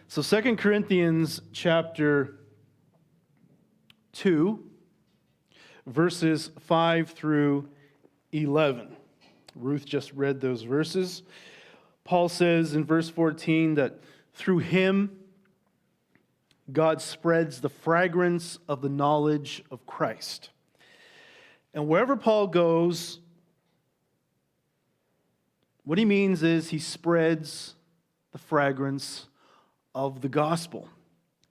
So 2 Corinthians chapter 2, verses 5 through 11. Ruth just read those verses. Paul says in verse 14 that through him, God spreads the fragrance of the knowledge of Christ. And wherever Paul goes, what he means is he spreads the fragrance of the gospel.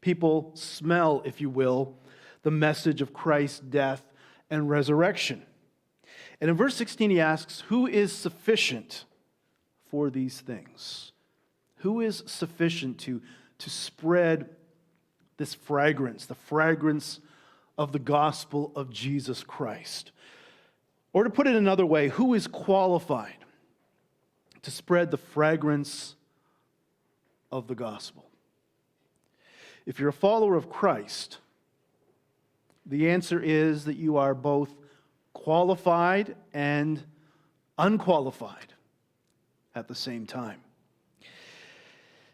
People smell, if you will, the message of Christ's death and resurrection. And in verse 16 he asks, who is sufficient for these things? Who is sufficient to spread this fragrance, the fragrance of the gospel of Jesus Christ? Or to put it another way, who is qualified to spread the fragrance of the gospel? If you're a follower of Christ, the answer is that you are both qualified and unqualified at the same time.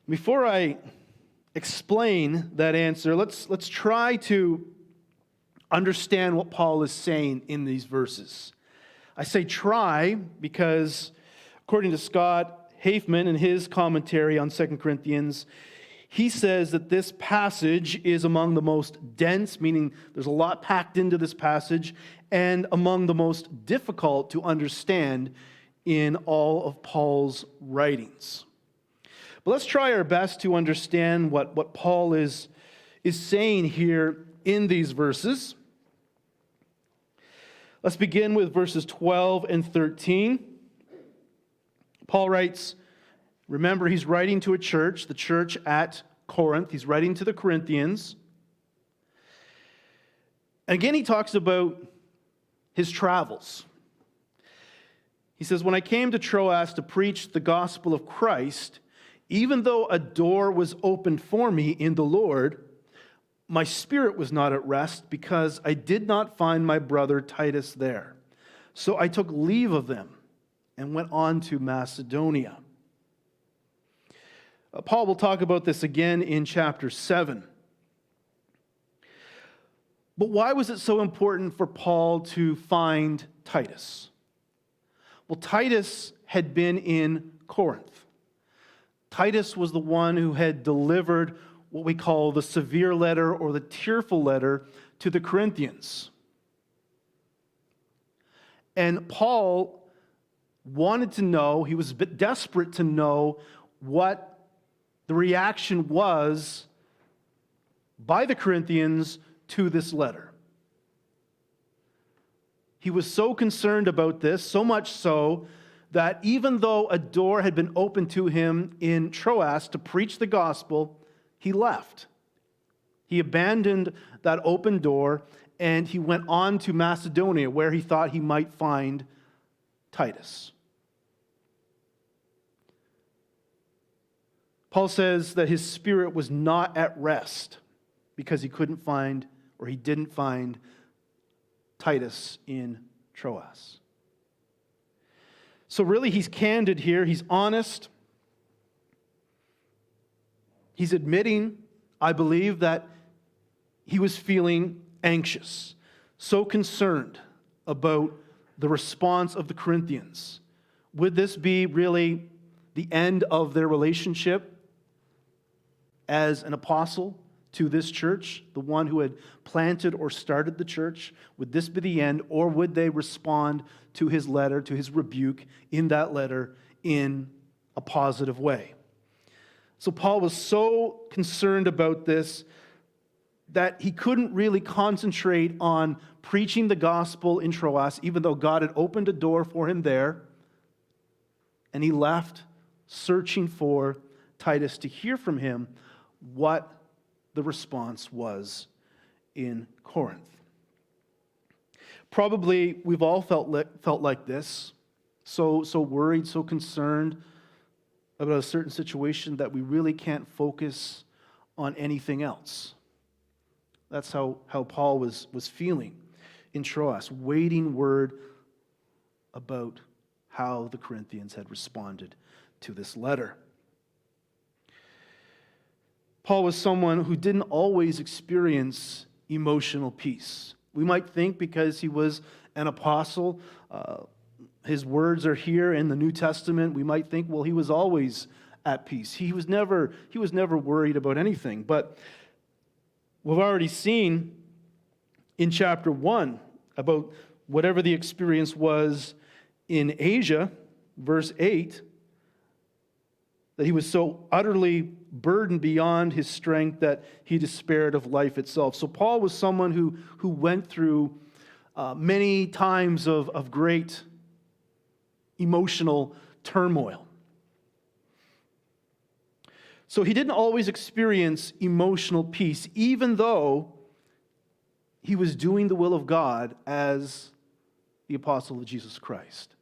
Before I explain that answer, let's try to understand what Paul is saying in these verses. I say try because, according to Scott Hafeman in his commentary on 2 Corinthians, he says that this passage is among the most dense, meaning there's a lot packed into this passage, and among the most difficult to understand in all of Paul's writings. But let's try our best to understand what Paul is saying here in these verses. Let's begin with verses 12 and 13. Paul writes, remember, he's writing to a church, the church at Corinth. He's writing to the Corinthians. Again, he talks about his travels. He says, when I came to Troas to preach the gospel of Christ, even though a door was opened for me in the Lord, my spirit was not at rest because I did not find my brother Titus there. So I took leave of them and went on to Macedonia. Paul will talk about this again in chapter 7. But why was it so important for Paul to find Titus? Well, Titus had been in Corinth. Titus was the one who had delivered what we call the severe letter or the tearful letter to the Corinthians. And Paul wanted to know, he was a bit desperate to know what the reaction was by the Corinthians to this letter. He was so concerned about this, so much so that even though a door had been opened to him in Troas to preach the gospel, he left. He abandoned that open door and he went on to Macedonia, where he thought he might find Titus. Paul says that his spirit was not at rest because he couldn't find, or he didn't find, Titus in Troas. So really, he's candid here. He's honest. He's admitting, I believe, that he was feeling anxious, so concerned about the response of the Corinthians. Would this be really the end of their relationship as an apostle to this church, the one who had planted or started the church? Would this be the end, or would they respond to his letter, to his rebuke in that letter in a positive way? So Paul was so concerned about this that he couldn't really concentrate on preaching the gospel in Troas, even though God had opened a door for him there. And he left searching for Titus to hear from him what the response was in Corinth. Probably we've all felt like this, so worried, so concerned about a certain situation that we really can't focus on anything else. That's how Paul was feeling in Troas, waiting word about how the Corinthians had responded to this letter. Paul was someone who didn't always experience emotional peace. We might think because he was an apostle, his words are here in the New Testament, we might think, well, he was always at peace. He was never worried about anything. But we've already seen in chapter 1 about whatever the experience was in Asia, verse 8, that he was so utterly burdened beyond his strength that he despaired of life itself. So Paul was someone who went through many times of great emotional turmoil. So he didn't always experience emotional peace, even though he was doing the will of God as the apostle of Jesus Christ.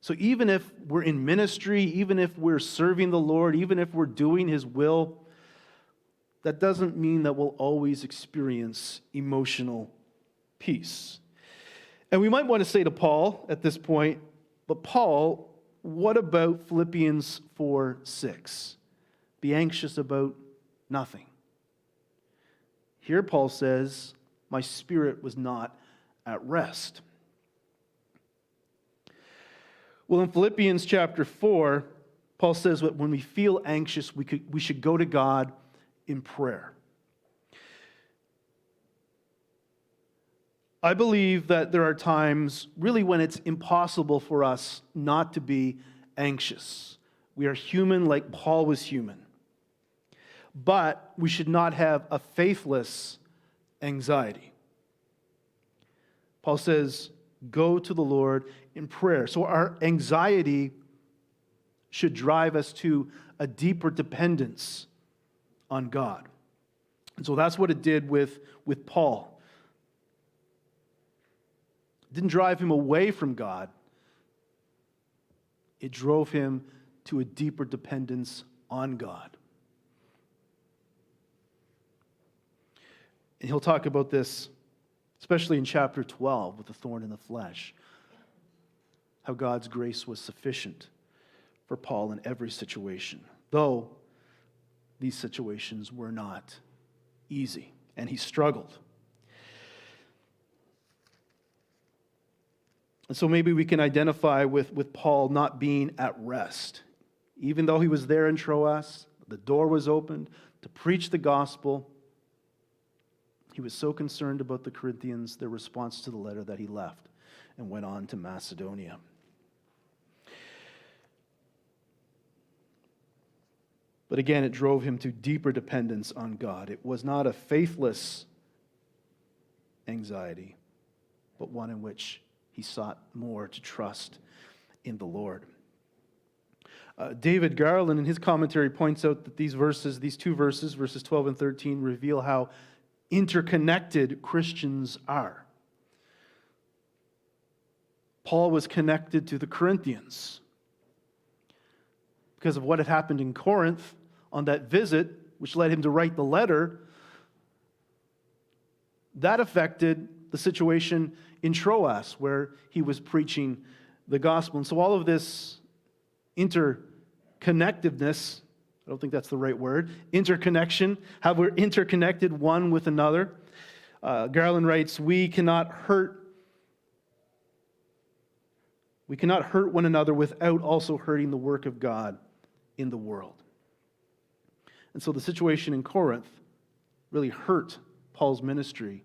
So even if we're in ministry, even if we're serving the Lord, even if we're doing His will, that doesn't mean that we'll always experience emotional peace. And we might want to say to Paul at this point, but Paul, what about Philippians 4:6? Be anxious about nothing. Here Paul says, my spirit was not at rest. Well, in Philippians chapter 4, Paul says that when we feel anxious, we should go to God in prayer. I believe that there are times really when it's impossible for us not to be anxious. We are human like Paul was human. But we should not have a faithless anxiety. Paul says, go to the Lord in prayer. So our anxiety should drive us to a deeper dependence on God. And so that's what it did with Paul. It didn't drive him away from God. It drove him to a deeper dependence on God. And he'll talk about this, especially in chapter 12 with the thorn in the flesh, how God's grace was sufficient for Paul in every situation, though these situations were not easy, and he struggled. And so maybe we can identify with Paul not being at rest. Even though he was there in Troas, the door was opened to preach the gospel. He was so concerned about the Corinthians, their response to the letter, that he left and went on to Macedonia. But again, it drove him to deeper dependence on God. It was not a faithless anxiety, but one in which he sought more to trust in the Lord. David Garland, in his commentary, points out that these two verses, verses 12 and 13, reveal how interconnected Christians are. Paul was connected to the Corinthians because of what had happened in Corinth on that visit, which led him to write the letter. That affected the situation in Troas, where he was preaching the gospel. And so all of this interconnectedness, I don't think that's the right word, interconnection, how we're interconnected one with another. Garland writes, we cannot hurt one another without also hurting the work of God in the world. And so the situation in Corinth really hurt Paul's ministry.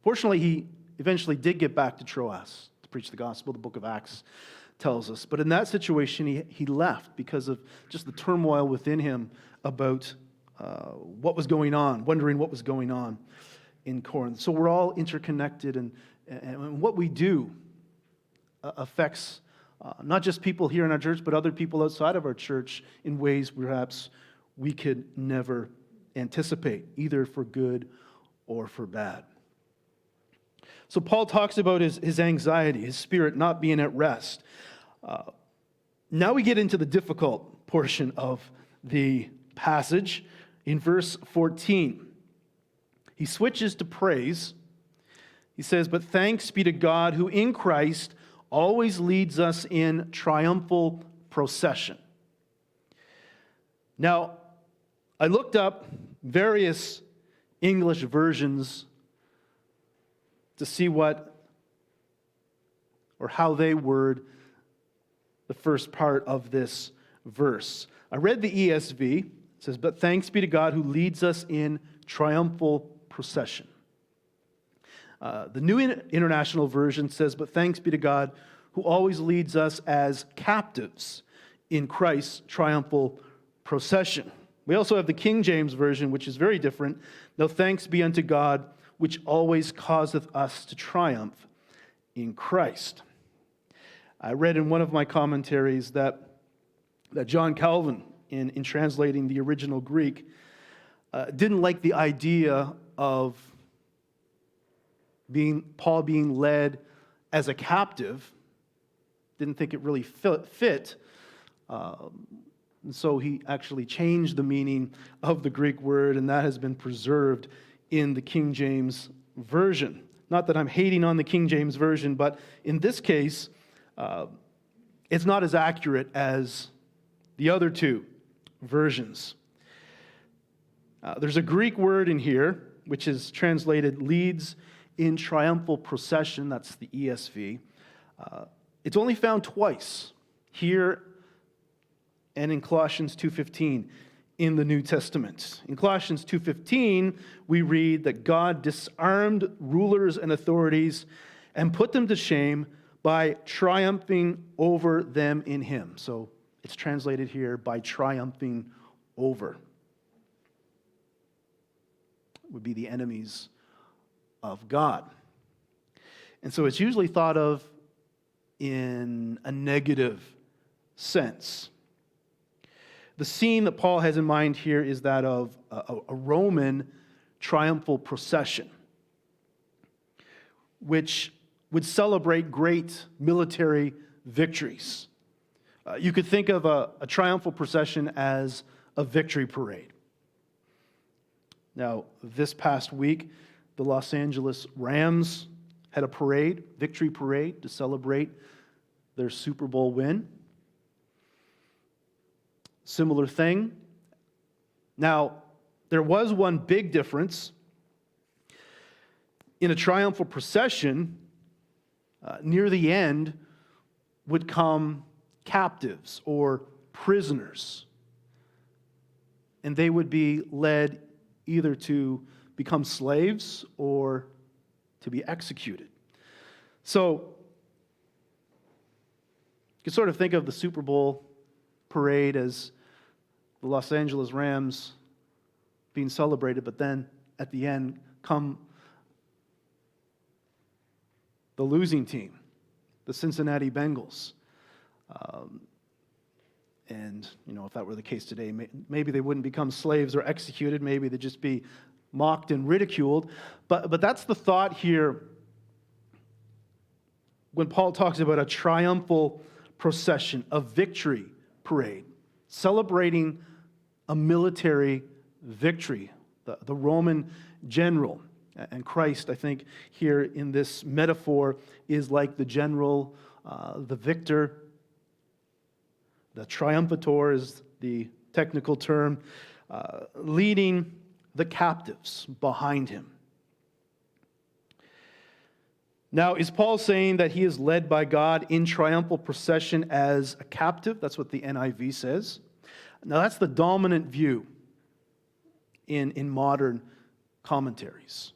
Fortunately, he eventually did get back to Troas to preach the gospel. The book of Acts tells us. But in that situation, he left because of just the turmoil within him about what was going on, wondering what was going on in Corinth. So we're all interconnected, and what we do affects not just people here in our church, but other people outside of our church in ways perhaps we could never anticipate, either for good or for bad. So Paul talks about his anxiety, his spirit not being at rest. Now we get into the difficult portion of the passage. In verse 14, he switches to praise. He says, but thanks be to God who in Christ always leads us in triumphal procession. Now, I looked up various English versions to see what or how they word the first part of this verse. I read the ESV. It says, "But thanks be to God who leads us in triumphal procession." The New International Version says, "But thanks be to God who always leads us as captives in Christ's triumphal procession." We also have the King James Version, which is very different. "Now thanks be unto God, which always causeth us to triumph in Christ." I read in one of my commentaries that John Calvin, in translating the original Greek, didn't like the idea of Paul being led as a captive. Didn't think it really fit. And so he actually changed the meaning of the Greek word, and that has been preserved in the King James Version. Not that I'm hating on the King James Version, but in this case, it's not as accurate as the other two versions. There's a Greek word in here, which is translated leads in triumphal procession. That's the ESV. It's only found twice, here and in Colossians 2:15 in the New Testament. In Colossians 2:15, we read that God disarmed rulers and authorities and put them to shame by triumphing over them in him. So it's translated here, by triumphing over. Would be the enemies of God. And so it's usually thought of in a negative sense. The scene that Paul has in mind here is that of a Roman triumphal procession, which would celebrate great military victories. You could think of a triumphal procession as a victory parade. Now, this past week, the Los Angeles Rams had a parade, victory parade, to celebrate their Super Bowl win. Similar thing. Now, there was one big difference. In a triumphal procession, near the end would come captives or prisoners. And they would be led either to become slaves or to be executed. So, you can sort of think of the Super Bowl parade as the Los Angeles Rams being celebrated, but then at the end come the losing team, the Cincinnati Bengals. And, if that were the case today, maybe they wouldn't become slaves or executed. Maybe they'd just be mocked and ridiculed. But that's the thought here when Paul talks about a triumphal procession, a victory parade, celebrating a military victory, the Roman general. And Christ, I think, here in this metaphor is like the general, the victor. The triumphator is the technical term, leading the captives behind him. Now, is Paul saying that he is led by God in triumphal procession as a captive? That's what the NIV says. Now, that's the dominant view in modern commentaries.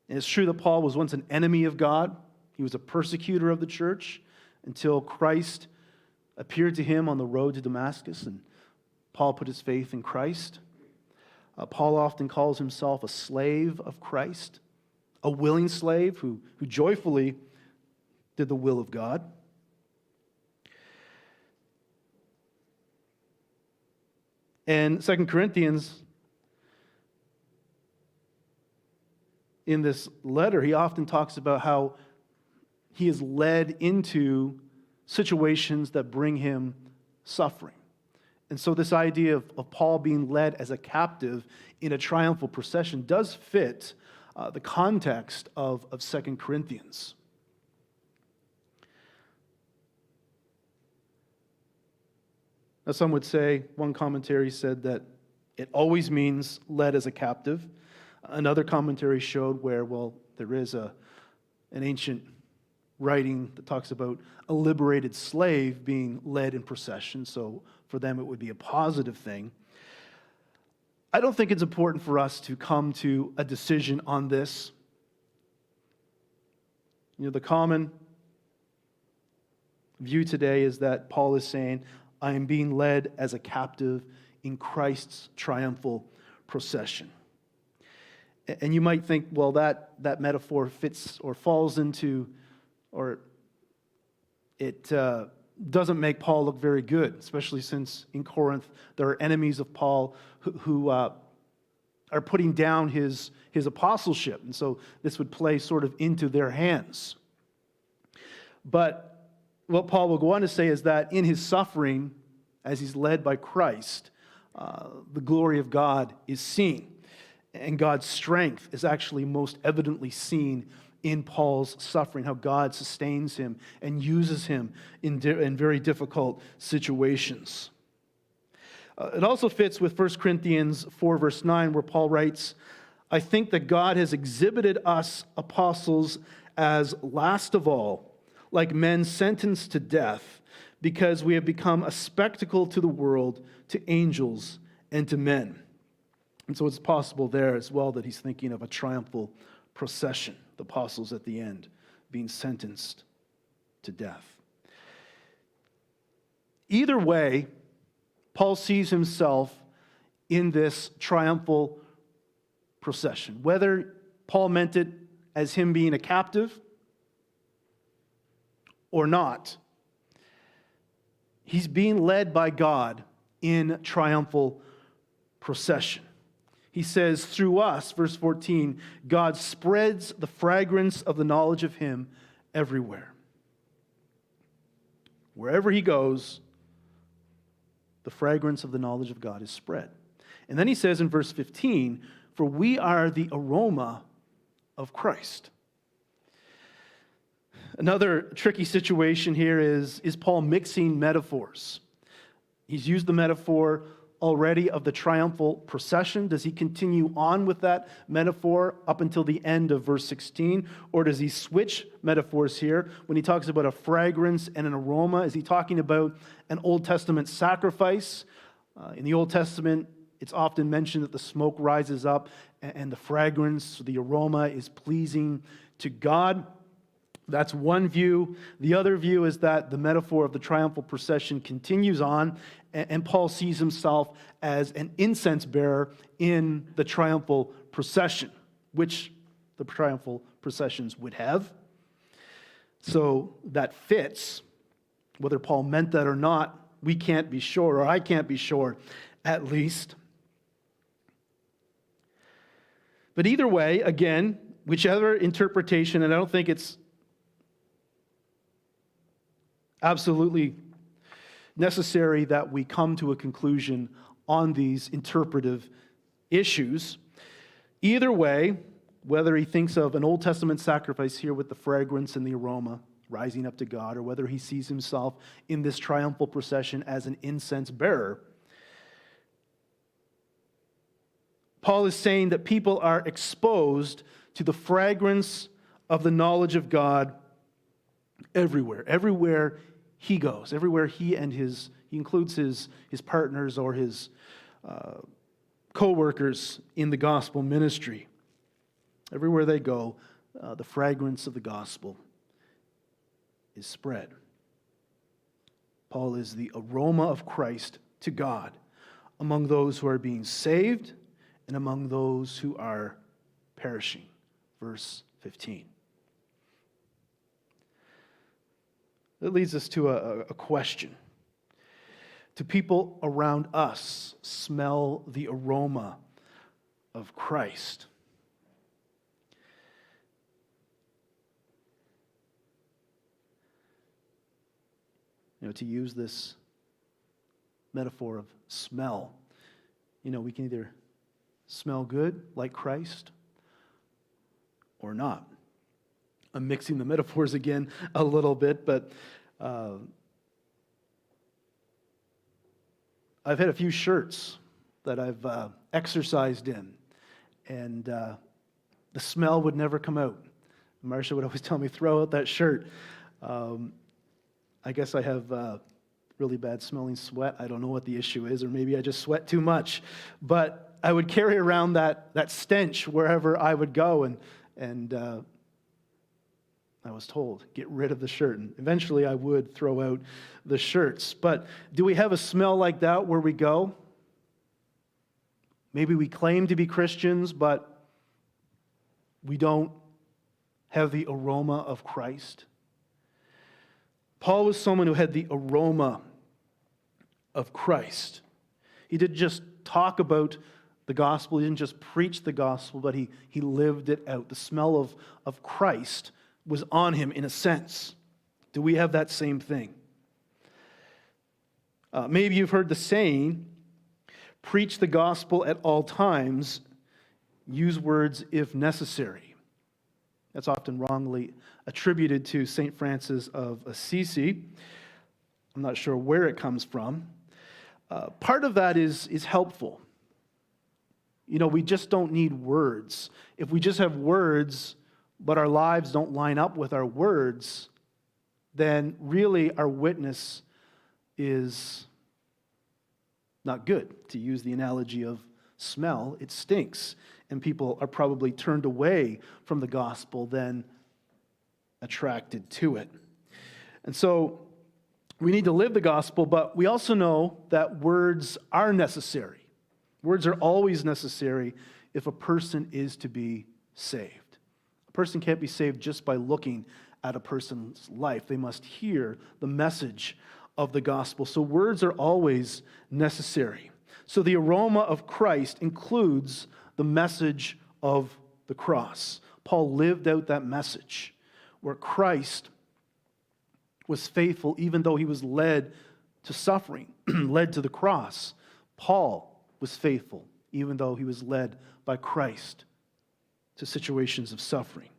And it's true that Paul was once an enemy of God. He was a persecutor of the church until Christ appeared to him on the road to Damascus, and Paul put his faith in Christ. Paul often calls himself a slave of Christ, a willing slave who joyfully did the will of God. And 2 Corinthians, in this letter, he often talks about how he is led into situations that bring him suffering. And so this idea of Paul being led as a captive in a triumphal procession does fit the context of 2 Corinthians. Now, some would say, one commentary said that it always means led as a captive. Another commentary showed where, well, there is an ancient writing that talks about a liberated slave being led in procession, so for them it would be a positive thing. I don't think it's important for us to come to a decision on this. The common view today is that Paul is saying, I am being led as a captive in Christ's triumphal procession. And you might think, well, that metaphor fits or falls into, or it doesn't make Paul look very good, especially since in Corinth there are enemies of Paul who are putting down his apostleship. And so this would play sort of into their hands. But what Paul will go on to say is that in his suffering, as he's led by Christ, the glory of God is seen. And God's strength is actually most evidently seen in Paul's suffering, how God sustains him and uses him in very difficult situations. It also fits with 1 Corinthians 4, verse 9, where Paul writes, I think that God has exhibited us apostles as last of all, like men sentenced to death, because we have become a spectacle to the world, to angels, and to men. And so it's possible there as well that he's thinking of a triumphal procession, the apostles at the end being sentenced to death. Either way, Paul sees himself in this triumphal procession. Whether Paul meant it as him being a captive or not, he's being led by God in triumphal procession. He says, through us, verse 14, God spreads the fragrance of the knowledge of him everywhere. Wherever he goes, the fragrance of the knowledge of God is spread. And then he says in verse 15, for we are the aroma of Christ. Another tricky situation here is Paul mixing metaphors? He's used the metaphor already of the triumphal procession. Does he continue on with that metaphor up until the end of verse 16? Or does he switch metaphors here? When he talks about a fragrance and an aroma, is he talking about an Old Testament sacrifice? In the Old Testament, it's often mentioned that the smoke rises up and the fragrance, the aroma is pleasing to God. That's one view. The other view is that the metaphor of the triumphal procession continues on, and Paul sees himself as an incense bearer in the triumphal procession, which the triumphal processions would have. So that fits. Whether Paul meant that or not, we can't be sure, or I can't be sure, at least. But either way, again, whichever interpretation, and I don't think it's absolutely necessary that we come to a conclusion on these interpretive issues. Either way, whether he thinks of an Old Testament sacrifice here with the fragrance and the aroma rising up to God, or whether he sees himself in this triumphal procession as an incense bearer, Paul is saying that people are exposed to the fragrance of the knowledge of God everywhere he goes, everywhere he includes his partners or his co-workers in the gospel ministry. Everywhere they go, the fragrance of the gospel is spread. Paul is the aroma of Christ to God among those who are being saved and among those who are perishing. Verse 15. That leads us to a question. Do people around us smell the aroma of Christ? To use this metaphor of smell, we can either smell good like Christ or not. I'm mixing the metaphors again a little bit, but I've had a few shirts that I've exercised in, and the smell would never come out. Marcia would always tell me, throw out that shirt. I guess I have really bad smelling sweat. I don't know what the issue is, or maybe I just sweat too much. But I would carry around that stench wherever I would go, and I was told, get rid of the shirt. And eventually I would throw out the shirts. But do we have a smell like that where we go? Maybe we claim to be Christians, but we don't have the aroma of Christ. Paul was someone who had the aroma of Christ. He didn't just talk about the gospel, he didn't just preach the gospel, but he lived it out. The smell of Christ was on him in a sense. Do we have that same thing? Maybe you've heard the saying, preach the gospel at all times, use words if necessary. That's often wrongly attributed to St. Francis of Assisi. I'm not sure where it comes from. Part of that is helpful. You know, we just don't need words. If we just have words, but our lives don't line up with our words, then really our witness is not good. To use the analogy of smell, it stinks. And people are probably turned away from the gospel than attracted to it. And so we need to live the gospel, but we also know that words are necessary. Words are always necessary if a person is to be saved. A person can't be saved just by looking at a person's life. They must hear the message of the gospel. So words are always necessary. So the aroma of Christ includes the message of the cross. Paul lived out that message where Christ was faithful even though he was led to suffering, led to the cross. Paul was faithful even though he was led by Christ to situations of suffering.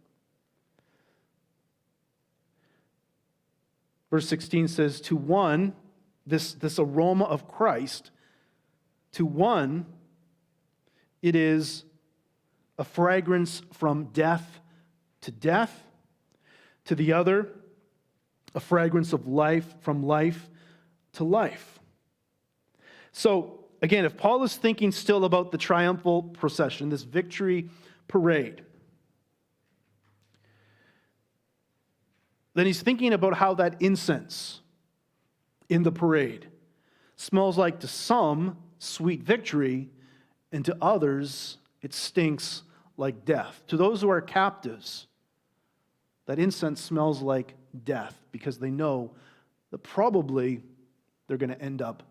Verse 16 says, to one, this aroma of Christ, to one, it is a fragrance from death to death. To the other, a fragrance of life from life to life. So, again, if Paul is thinking still about the triumphal procession, this victory parade, then he's thinking about how that incense in the parade smells like to some sweet victory, and to others it stinks like death. To those who are captives, that incense smells like death because they know that probably they're going to end up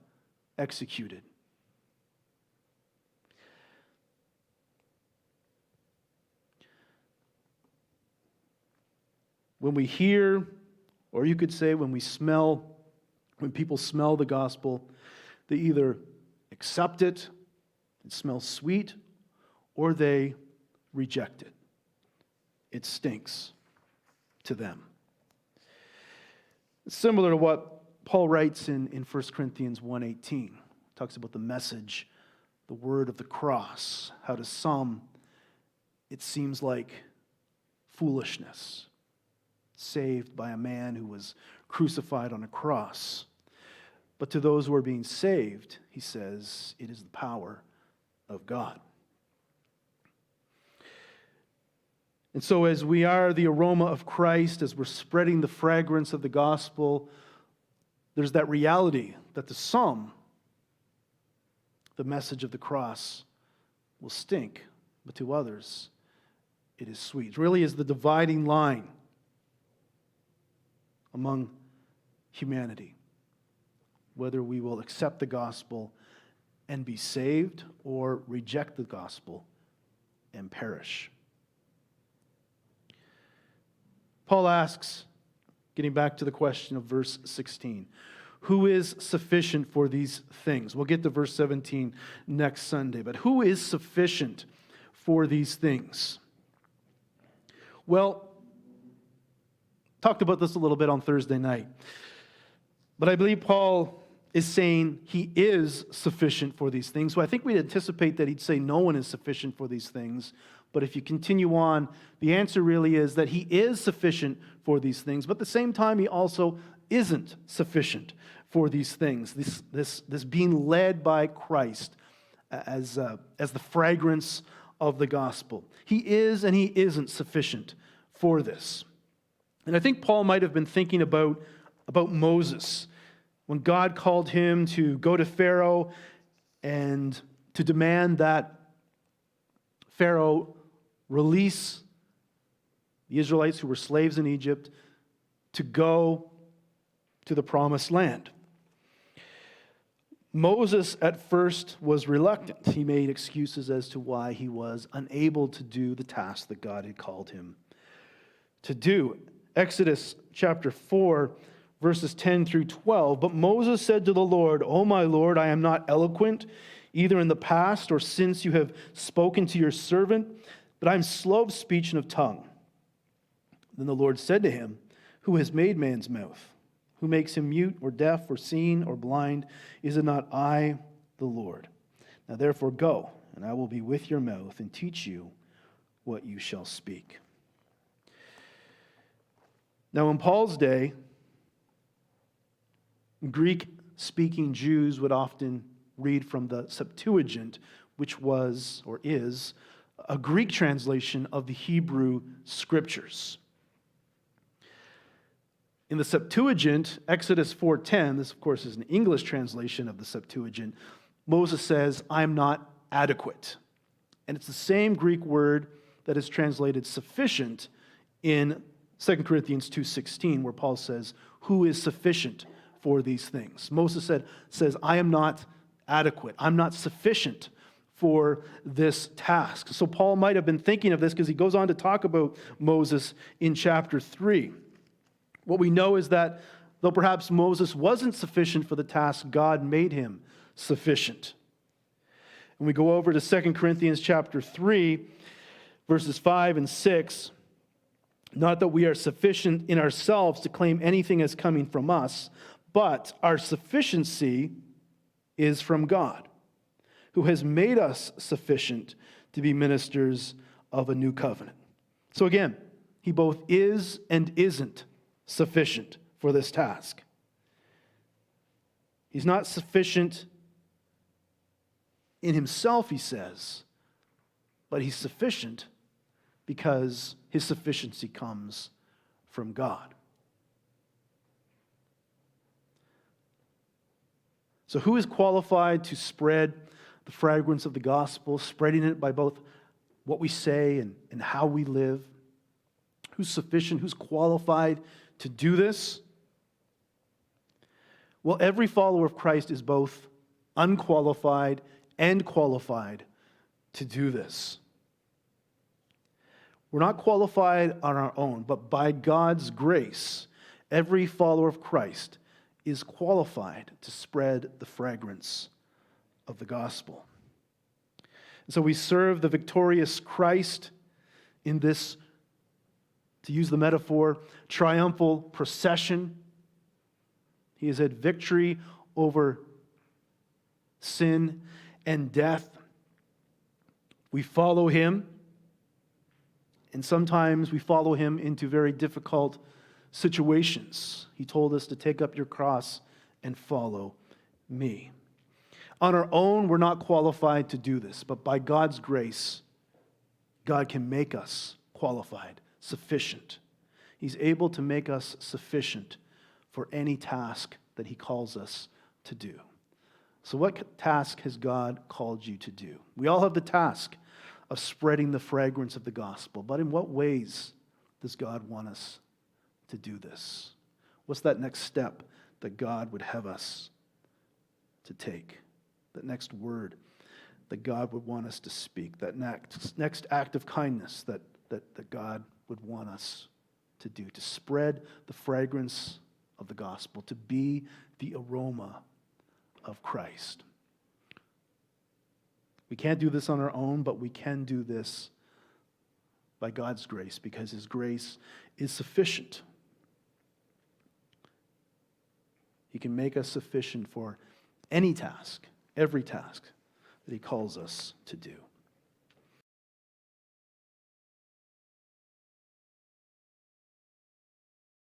executed. When we hear, or you could say when people smell the gospel, they either accept it, it smells sweet, or they reject it. It stinks to them. It's similar to what Paul writes in 1 Corinthians 1:18. Talks about the message, the word of the cross. How to some, it seems like foolishness. Saved by a man who was crucified on a cross. But to those who are being saved, he says, it is the power of God. And so as we are the aroma of Christ, as we're spreading the fragrance of the gospel, there's that reality that to some, the message of the cross will stink, but to others, it is sweet. It really is the dividing line among humanity, whether we will accept the gospel and be saved or reject the gospel and perish. Paul asks, getting back to the question of verse 16, who is sufficient for these things? We'll get to verse 17 next Sunday, but who is sufficient for these things? Well, talked about this a little bit on Thursday night. But I believe Paul is saying he is sufficient for these things. So I think we'd anticipate that he'd say no one is sufficient for these things. But if you continue on, the answer really is that he is sufficient for these things, but at the same time, he also isn't sufficient for these things. This being led by Christ as the fragrance of the gospel. He is and he isn't sufficient for this. And I think Paul might have been thinking about Moses when God called him to go to Pharaoh and to demand that Pharaoh release the Israelites who were slaves in Egypt to go to the promised land. Moses at first was reluctant. He made excuses as to why he was unable to do the task that God had called him to do. Exodus chapter 4, verses 10 through 12. But Moses said to the Lord, "O my Lord, I am not eloquent, either in the past or since you have spoken to your servant, but I am slow of speech and of tongue." Then the Lord said to him, "Who has made man's mouth? Who makes him mute or deaf or seen or blind? Is it not I, the Lord? Now therefore go, and I will be with your mouth and teach you what you shall speak." Now in Paul's day, Greek-speaking Jews would often read from the Septuagint, which was, or is, a Greek translation of the Hebrew Scriptures. In the Septuagint, Exodus 4:10, this of course is an English translation of the Septuagint, Moses says, "I am not adequate." And it's the same Greek word that is translated sufficient in 2 Corinthians 2:16, where Paul says, "Who is sufficient for these things?" Moses says, "I am not adequate. I'm not sufficient for this task." So Paul might have been thinking of this because he goes on to talk about Moses in chapter 3. What we know is that though perhaps Moses wasn't sufficient for the task, God made him sufficient. And we go over to 2 Corinthians chapter 3, verses 5 and 6. "Not that we are sufficient in ourselves to claim anything as coming from us, but our sufficiency is from God, who has made us sufficient to be ministers of a new covenant." So again, he both is and isn't sufficient for this task. He's not sufficient in himself, he says, but he's sufficient because his sufficiency comes from God. So who is qualified to spread the fragrance of the gospel, spreading it by both what we say and how we live? Who's sufficient? Who's qualified to do this? Well, every follower of Christ is both unqualified and qualified to do this. We're not qualified on our own, but by God's grace, every follower of Christ is qualified to spread the fragrance of the gospel. And so we serve the victorious Christ in this, to use the metaphor, triumphal procession. He has had victory over sin and death. We follow him, and sometimes we follow him into very difficult situations. He told us to take up your cross and follow me. On our own, we're not qualified to do this, but by God's grace, God can make us qualified, sufficient. He's able to make us sufficient for any task that he calls us to do. So what task has God called you to do? We all have the task of spreading the fragrance of the gospel, but in what ways does God want us to do this? What's that next step that God would have us to take? That next word that God would want us to speak? That next act of kindness that God would want us to do? To spread the fragrance of the gospel, to be the aroma of Christ. We can't do this on our own, but we can do this by God's grace, because his grace is sufficient. He can make us sufficient for any task, every task that he calls us to do.